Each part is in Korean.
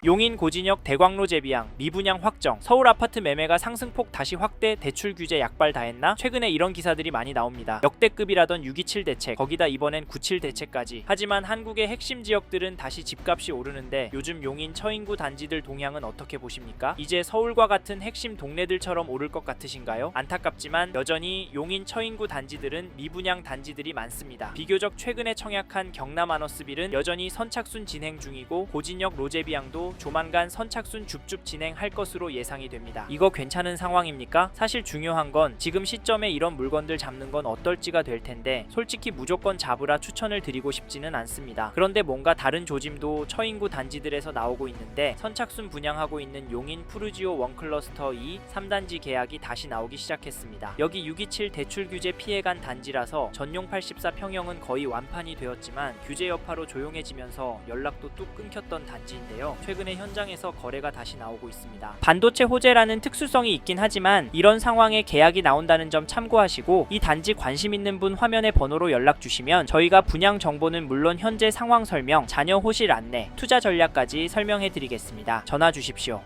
용인 고진역 대광로 재비양 미분양 확정, 서울 아파트 매매가 상승폭 다시 확대, 대출 규제 약발 다했나? 최근에 이런 기사들이 많이 나옵니다. 역대급이라던 6.27 대책, 거기다 이번엔 9.7 대책까지. 하지만 한국의 핵심 지역들은 다시 집값이 오르는데 요즘 용인 처인구 단지들 동향은 어떻게 보십니까? 이제 서울과 같은 핵심 동네들처럼 오를 것 같으신가요? 안타깝지만 여전히 용인 처인구 단지들은 미분양 단지들이 많습니다. 비교적 최근에 청약한 경남 아너스빌은 여전히 선착순 진행 중이고, 고진역 로제비양도 조만간 선착순 줍줍 진행할 것으로 예상이 됩니다. 이거 괜찮은 상황입니까? 사실 중요한 건 지금 시점에 이런 물건들 잡는 건 어떨지가 될 텐데, 솔직히 무조건 잡으라 추천을 드리고 싶지는 않습니다. 그런데 뭔가 다른 조짐도 처인구 단지들에서 나오고 있는데, 선착순 분양하고 있는 용인 푸르지오 원클러스터 2 3단지 계약이 다시 나오기 시작했습니다. 여기 6.27 대출 규제 피해간 단지라서 전용 84 평형은 거의 완판이 되었지만 규제 여파로 조용해지면서 연락도 뚝 끊겼던 단지인데요. 최근에 현장에서 거래가 다시 나오고 있습니다. 반도체 호재라는 특수성이 있긴 하지만 이런 상황에 계약이 나온다는 점 참고하시고, 이 단지 관심 있는 분 화면의 번호로 연락 주시면 저희가 분양 정보는 물론 현재 상황 설명, 자녀 호실 안내, 투자 전략까지 설명해 드리겠습니다. 전화 주십시오.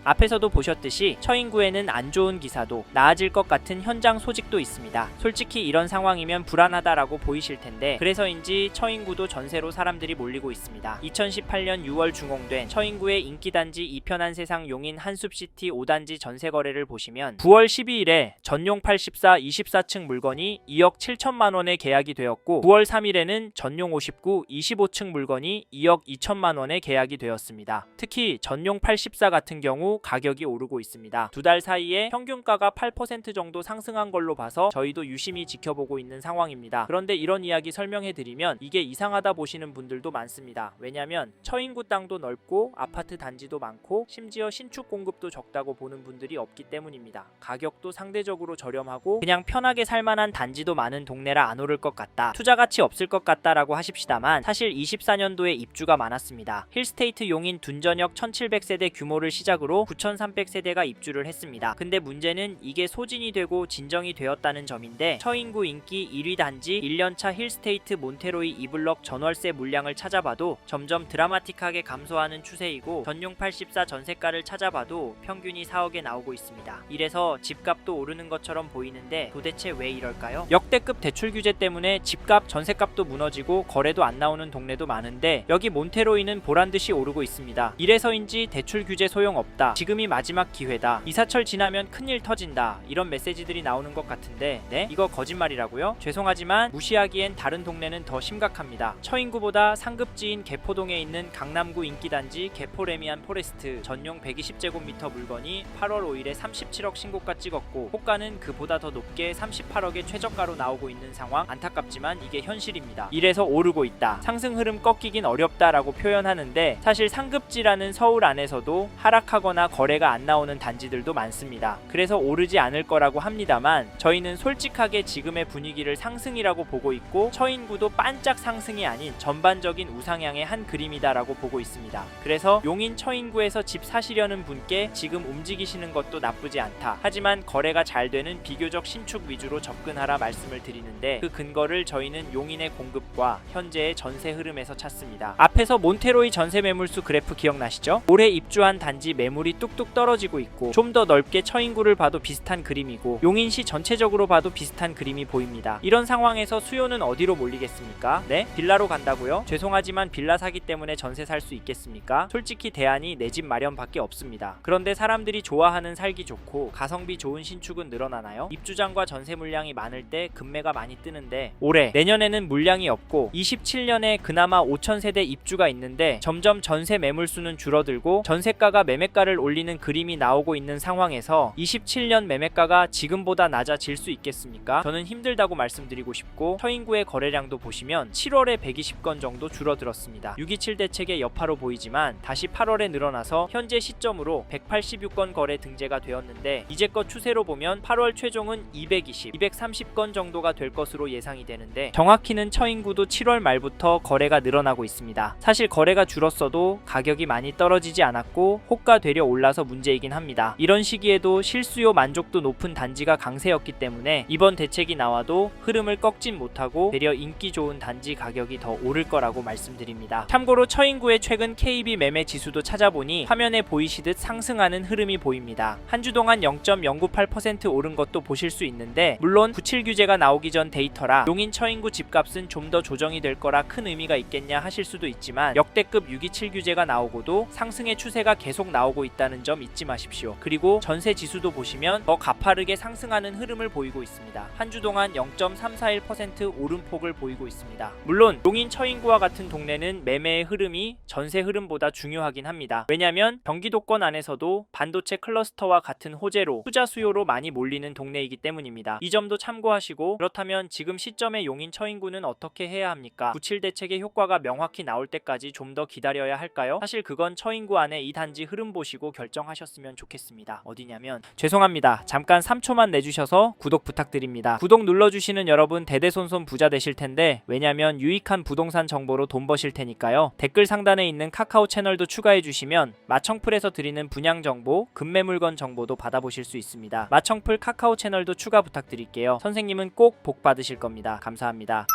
앞에서도 보셨듯이 처인구에는 안 좋은 기사도, 나아질 것 같은 현장 소식도 있습니다. 솔직히 이런 상황이면 불안하다라고 보이실 텐데, 그래서인지 처인구도 전세로 사람들이 몰리고 있습니다. 2018년 6월 중공된 처인구의 인기단지 이편한 세상 용인 한숲시티 5단지 전세 거래를 보시면 9월 12일에 전용 84 24층 물건이 2억 7천만 원에 계약이 되었고, 9월 3일에는 전용 59 25층 물건이 2억 2천만 원에 계약이 되었습니다. 특히 전용 84 같은 경우 가격이 오르고 있습니다. 두 달 사이에 평균가가 8% 정도 상승한 걸로 봐서 저희도 유심히 지켜보고 있는 상황입니다. 그런데 이런 이야기 설명해드리면 이게 이상하다 보시는 분들도 많습니다. 왜냐면 처인구 땅도 넓고 아파트 단지도 많고 심지어 신축 공급도 적다고 보는 분들이 없기 때문입니다. 가격도 상대적으로 저렴하고 그냥 편하게 살만한 단지도 많은 동네라 안 오를 것 같다, 투자 가치 없을 것 같다라고 하십시다만, 사실 24년도에 입주가 많았습니다. 힐스테이트 용인 둔전역 1700세대 규모를 시작으로 9300세대가 입주를 했습니다. 근데 문제는 이게 소진이 되고 진정이 되었다는 점인데, 처인구 인기 1위 단지 1년차 힐스테이트 몬테로이 이블럭 전월세 물량을 찾아봐도 점점 드라마틱하게 감소하는 추세이고, 전용 84 전세가를 찾아봐도 평균이 4억에 나오고 있습니다. 이래서 집값도 오르는 것처럼 보이는데 도대체 왜 이럴까요? 역대급 대출 규제 때문에 집값, 전세값도 무너지고 거래도 안 나오는 동네도 많은데 여기 몬테로이는 보란듯이 오르고 있습니다. 이래서인지 대출 규제 소용없다, 지금이 마지막 기회다, 이사철 지나면 큰일 터진다, 이런 메시지들이 나오는 것 같은데, 네? 이거 거짓말이라고요? 죄송하지만 무시하기엔 다른 동네는 더 심각합니다. 처인구보다 상급지인 개포동에 있는 강남구 인기단지 개포레미안 포레스트 전용 120제곱미터 물건이 8월 5일에 37억 신고가 찍었고, 호가는 그보다 더 높게 38억의 최저가로 나오고 있는 상황. 안타깝지만 이게 현실입니다. 이래서 오르고 있다, 상승 흐름 꺾이긴 어렵다라고 표현하는데, 사실 상급지라는 서울 안에서도 하락하거나 거래가 안 나오는 단지들도 많습니다. 그래서 오르지 않을 거라고 합니다만, 저희는 솔직하게 지금의 분위기를 상승이라고 보고 있고, 처인구도 반짝 상승이 아닌 전반적인 우상향의 한 그림이다라고 보고 있습니다. 그래서 용인 처인구에서 집 사시려는 분께 지금 움직이시는 것도 나쁘지 않다, 하지만 거래가 잘 되는 비교적 신축 위주로 접근하라 말씀을 드리는데, 그 근거를 저희는 용인의 공급과 현재의 전세 흐름에서 찾습니다. 앞에서 몬테로이 전세 매물수 그래프 기억나시죠? 올해 입주한 단지 매물이 뚝뚝 떨어지고 있고, 좀 더 넓게 처인구를 봐도 비슷한 그림이고, 용인시 전체적으로 봐도 비슷한 그림이 보입니다. 이런 상황에서 수요는 어디로 몰리겠습니까? 네? 빌라로 간다고요? 죄송하지만 빌라 사기 때문에 전세 살 수 있겠습니까? 솔직히 대안이 내 집 마련밖에 없습니다. 그런데 사람들이 좋아하는 살기 좋고 가성비 좋은 신축은 늘어나나요? 입주장과 전세 물량이 많을 때 금매가 많이 뜨는데, 올해, 내년에는 물량이 없고 27년에 그나마 5,000세대 입주가 있는데 점점 전세 매물수는 줄어들고 전세가가 매매가를 올리는 그림이 나오고 있는 상황에서 27년 매매가가 지금보다 낮아질 수 있겠습니까? 저는 힘들다고 말씀드리고 싶고, 처인구의 거래량도 보시면 7월에 120건 정도 줄어들었습니다. 6.27 대책의 여파로 보이지만 다시 8월에 늘어나서 현재 시점으로 186건 거래 등재가 되었는데, 이제껏 추세로 보면 8월 최종은 220, 230건 정도가 될 것으로 예상이 되는데, 정확히는 처인구도 7월 말부터 거래가 늘어나고 있습니다. 사실 거래가 줄었어도 가격이 많이 떨어지지 않았고 호가 되려 올라서 문제이긴 합니다. 이런 시기에도 실수요 만족도 높은 단지가 강세였기 때문에 이번 대책이 나와도 흐름을 꺾진 못하고 되려 인기 좋은 단지 가격이 더 오를 거라고 말씀드립니다. 참고로 처인구의 최근 KB 매매 지수도 찾아보니 화면에 보이시듯 상승하는 흐름이 보입니다. 한 주 동안 0.098% 오른 것도 보실 수 있는데, 물론 97 규제가 나오기 전 데이터라 용인 처인구 집값은 좀 더 조정이 될 거라 큰 의미가 있겠냐 하실 수도 있지만, 역대급 627 규제가 나오고도 상승의 추세가 계속 나오고 있다는 점 잊지 마십시오. 그리고 전세 지수도 보시면 더 가파르게 상승하는 흐름을 보이고 있습니다. 한 주 동안 0.341% 오름폭을 보이고 있습니다. 물론 용인 처인구와 같은 동네는 매매의 흐름이 전세 흐름보다 중요하긴 합니다. 왜냐면 경기도권 안에서도 반도체 클러스터와 같은 호재로 투자 수요로 많이 몰리는 동네이기 때문입니다. 이 점도 참고하시고, 그렇다면 지금 시점에 용인 처인구는 어떻게 해야 합니까? 97 대책의 효과가 명확히 나올 때까지 좀 더 기다려야 할까요? 사실 그건 처인구 안에 이 단지 흐름 보시고 결정하셨으면 좋겠습니다. 어디냐면, 죄송합니다. 잠깐 3초만 내주셔서 구독 부탁드립니다. 구독 눌러주시는 여러분 대대손손 부자 되실 텐데, 왜냐면 유익한 부동산 정보로 돈 버실 테니까요. 댓글 상단에 있는 카카오 채널도 추가해 주시면 마청풀에서 드리는 분양 정보, 급매물건 정보도 받아보실 수 있습니다. 마청풀 카카오 채널도 추가 부탁드릴게요. 선생님은 꼭 복 받으실 겁니다. 감사합니다.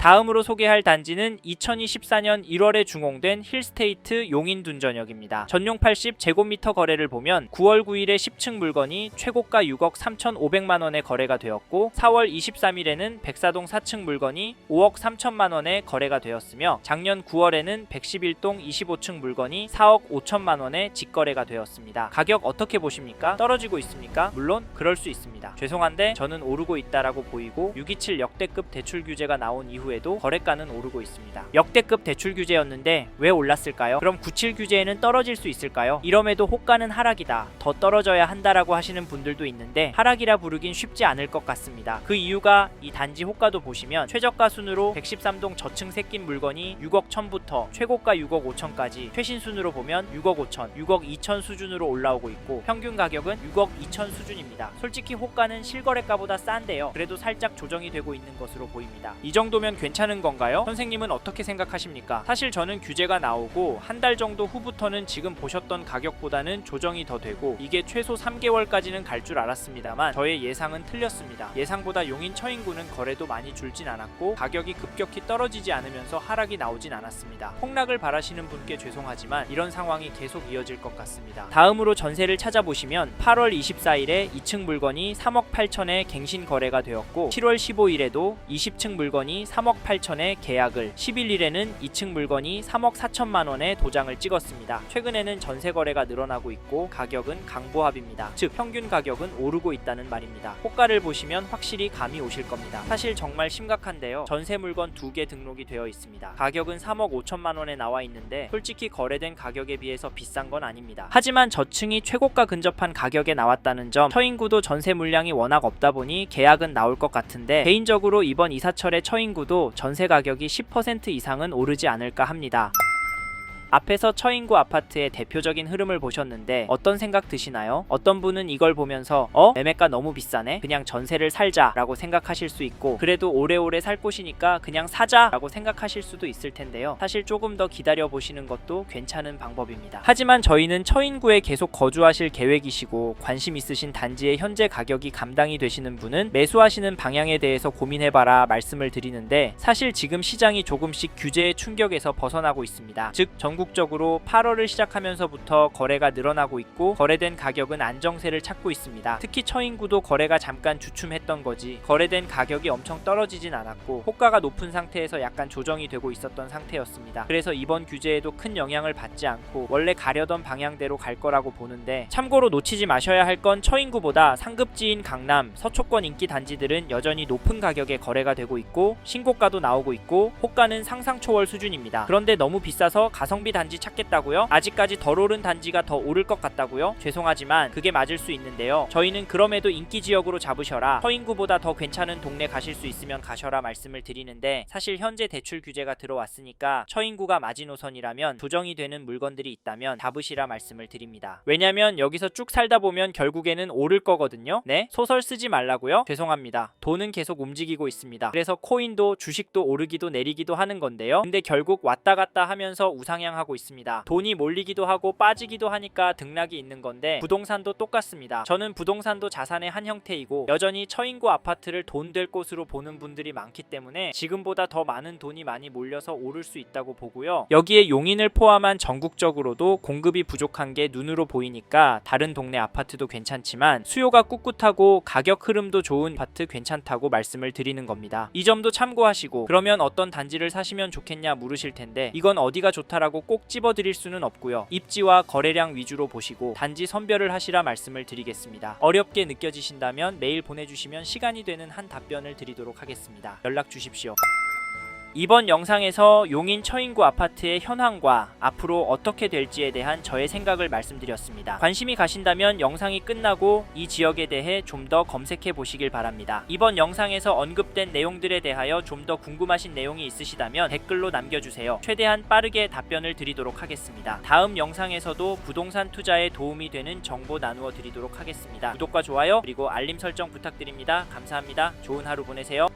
다음으로 소개할 단지는 2024년 1월에 준공된 힐스테이트 용인 둔전역입니다. 전용 80제곱미터 거래를 보면 9월 9일에 10층 물건이 최고가 6억 3,500만원에 거래가 되었고, 4월 23일에는 백사동 4층 물건이 5억 3천만원에 거래가 되었으며, 작년 9월에는 111동 25층 물건이 4억 5천만원에 직거래가 되었습니다. 가격 어떻게 보십니까? 떨어지고 있습니까? 물론 그럴 수 있습니다. 죄송한데 저는 오르고 있다라고 보이고, 627 역대급 대출 규제가 나온 이후 에도 거래가는 오르고 있습니다. 역대급 대출 규제였는데 왜 올랐을까요? 그럼 97 규제에는 떨어질 수 있을까요? 이럼에도 호가는 하락이다, 더 떨어져야 한다라고 하시는 분들도 있는데, 하락이라 부르긴 쉽지 않을 것 같습니다. 그 이유가 이 단지 호가도 보시면 최저가 순으로 113동 저층 새낀 물건이 6억 1천부터 최고가 6억 5천까지 최신 순으로 보면 6억 5천, 6억 2천 수준으로 올라오고 있고, 평균 가격은 6억 2천 수준입니다. 솔직히 호가는 실거래가보다 싼데요, 그래도 살짝 조정이 되고 있는 것으로 보입니다. 이 정도면 괜찮은 건가요? 선생님은 어떻게 생각하십니까? 사실 저는 규제가 나오고 한 달 정도 후부터는 지금 보셨던 가격보다는 조정이 더 되고, 이게 최소 3개월까지는 갈 줄 알았습니다만 저의 예상은 틀렸습니다. 예상보다 용인 처인구는 거래도 많이 줄진 않았고, 가격이 급격히 떨어지지 않으면서 하락이 나오진 않았습니다. 폭락을 바라시는 분께 죄송하지만 이런 상황이 계속 이어질 것 같습니다. 다음으로 전세를 찾아보시면 8월 24일에 2층 물건이 3억 8천에 갱신 거래가 되었고, 7월 15일에도 20층 물건이 3억 8천에 계약을, 11일에는 2층 물건이 3억 4천만원에 도장을 찍었습니다. 최근에는 전세 거래가 늘어나고 있고 가격은 강보합입니다. 즉 평균 가격은 오르고 있다는 말입니다. 호가를 보시면 확실히 감이 오실 겁니다. 사실 정말 심각한데요, 전세 물건 2개 등록이 되어 있습니다. 가격은 3억 5천만원에 나와 있는데 솔직히 거래된 가격에 비해서 비싼 건 아닙니다. 하지만 저층이 최고가 근접한 가격에 나왔다는 점, 처인구도 전세 물량이 워낙 없다 보니 계약은 나올 것 같은데, 개인적으로 이번 이사철의 처인구도 전세 가격이 10% 이상은 오르지 않을까 합니다. 앞에서 처인구 아파트의 대표적인 흐름을 보셨는데 어떤 생각 드시나요? 어떤 분은 이걸 보면서 매매가 너무 비싸네? 그냥 전세를 살자 라고 생각하실 수 있고, 그래도 오래오래 살 곳이니까 그냥 사자 라고 생각하실 수도 있을 텐데요. 사실 조금 더 기다려 보시는 것도 괜찮은 방법입니다. 하지만 저희는 처인구에 계속 거주하실 계획이시고 관심 있으신 단지의 현재 가격이 감당이 되시는 분은 매수하시는 방향에 대해서 고민해봐라 말씀을 드리는데, 사실 지금 시장이 조금씩 규제의 충격에서 벗어나고 있습니다. 즉 전국적으로 8월을 시작하면서부터 거래가 늘어나고 있고, 거래된 가격은 안정세를 찾고 있습니다. 특히 처인구도 거래가 잠깐 주춤했던 거지 거래된 가격이 엄청 떨어지진 않았고, 호가가 높은 상태에서 약간 조정이 되고 있었던 상태였습니다. 그래서 이번 규제에도 큰 영향을 받지 않고 원래 가려던 방향대로 갈 거라고 보는데, 참고로 놓치지 마셔야 할 건 처인구보다 상급지인 강남, 서초권 인기 단지들은 여전히 높은 가격에 거래가 되고 있고 신고가도 나오고 있고 호가는 상상 초월 수준입니다. 그런데 너무 비싸서 가성비 단지 찾겠다고요? 아직까지 덜 오른 단지가 더 오를 것 같다고요? 죄송하지만 그게 맞을 수 있는데요, 저희는 그럼에도 인기 지역으로 잡으셔라, 처인구보다 더 괜찮은 동네 가실 수 있으면 가셔라 말씀을 드리는데, 사실 현재 대출 규제가 들어왔으니까 처인구가 마지노선이라면 조정이 되는 물건들이 있다면 잡으시라 말씀을 드립니다. 왜냐면 여기서 쭉 살다 보면 결국에는 오를 거거든요. 네? 소설 쓰지 말라고요? 죄송합니다. 돈은 계속 움직이고 있습니다. 그래서 코인도 주식도 오르기도 내리기도 하는 건데요, 근데 결국 왔다 갔다 하면서 우상향하고 등장하고 있습니다. 돈이 몰리기도 하고 빠지기도 하니까 등락이 있는 건데 부동산도 똑같습니다. 저는 부동산도 자산의 한 형태이고 여전히 처인구 아파트를 돈 될 곳으로 보는 분들이 많기 때문에 지금보다 더 많은 돈이 많이 몰려서 오를 수 있다고 보고요. 여기에 용인을 포함한 전국적으로도 공급이 부족한 게 눈으로 보이니까 다른 동네 아파트도 괜찮지만 수요가 꿋꿋하고 가격 흐름도 좋은 아파트 괜찮다고 말씀을 드리는 겁니다. 이 점도 참고하시고 그러면 어떤 단지를 사시면 좋겠냐 물으실 텐데 이건 어디가 좋다라고 꼭 집어드릴 수는 없고요. 입지와 거래량 위주로 보시고 단지 선별을 하시라 말씀을 드리겠습니다. 어렵게 느껴지신다면 메일 보내주시면 시간이 되는 한 답변을 드리도록 하겠습니다. 연락 주십시오. 이번 영상에서 용인 처인구 아파트의 현황과 앞으로 어떻게 될지에 대한 저의 생각을 말씀드렸습니다. 관심이 가신다면 영상이 끝나고 이 지역에 대해 좀 더 검색해 보시길 바랍니다. 이번 영상에서 언급된 내용들에 대하여 좀 더 궁금하신 내용이 있으시다면 댓글로 남겨주세요. 최대한 빠르게 답변을 드리도록 하겠습니다. 다음 영상에서도 부동산 투자에 도움이 되는 정보 나누어 드리도록 하겠습니다. 구독과 좋아요 그리고 알림 설정 부탁드립니다. 감사합니다. 좋은 하루 보내세요.